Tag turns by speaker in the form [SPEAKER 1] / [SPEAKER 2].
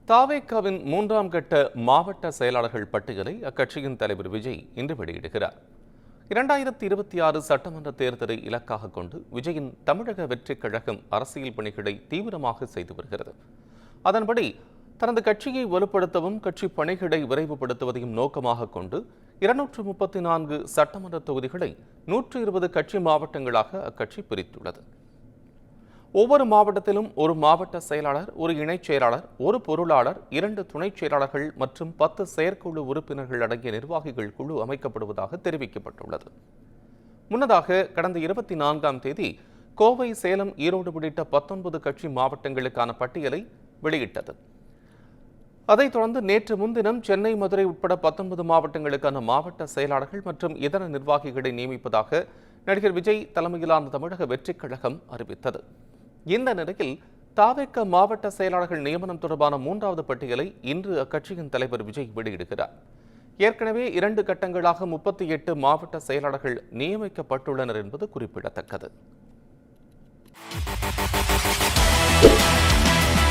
[SPEAKER 1] தாவேகாவின் 3ஆம் கட்ட மாவட்ட செயலாளர்கள் பட்டியலை அக்கட்சியின் தலைவர் விஜய் இன்று வெளியிடுகிறார். 2026 சட்டமன்ற தேர்தலை இலக்காக கொண்டு விஜயின் தமிழக வெற்றிக் கழகம் அரசியல் பணிகளை தீவிரமாக செய்து வருகிறது. அதன்படி தனது கட்சியை வலுப்படுத்தவும் கட்சி பணிகளை விரைவுபடுத்துவதையும் நோக்கமாக கொண்டு 234 சட்டமன்ற தொகுதிகளை 120 கட்சி மாவட்டங்களாக அக்கட்சி பிரித்துள்ளது. ஒவ்வொரு மாவட்டத்திலும் ஒரு மாவட்ட செயலாளர், ஒரு இணைச் செயலாளர், ஒரு பொருளாளர், 2 துணைச் செயலாளர்கள் மற்றும் 10 செயற்குழு உறுப்பினர்கள் அடங்கிய நிர்வாகிகள் குழு அமைக்கப்படுவதாக தெரிவிக்கப்பட்டுள்ளது. முன்னதாக கடந்த 24ஆம் தேதி கோவை, சேலம், ஈரோடு உள்ளிட்ட 19 கட்சி மாவட்டங்களுக்கான பட்டியலை வெளியிட்டது. அதைத் தொடர்ந்து நேற்று முன்தினம் சென்னை, மதுரை உட்பட 19 மாவட்டங்களுக்கான மாவட்ட செயலாளர்கள் மற்றும் இதர நிர்வாகிகளை நியமிப்பதாக நடிகர் விஜய் தலைமையிலான தமிழக வெற்றிக் கழகம் அறிவித்தது. இந்த நிலையில் தாவேகா மாவட்ட செயலாளர்கள் நியமனம் தொடர்பான 3வது பட்டியலை இன்று அக்கட்சியின் தலைவர் விஜய் வெளியிடுகிறார். ஏற்கனவே 2 கட்டங்களாக 38 மாவட்ட செயலாளர்கள் நியமிக்கப்பட்டுள்ளனர் என்பது குறிப்பிடத்தக்கது.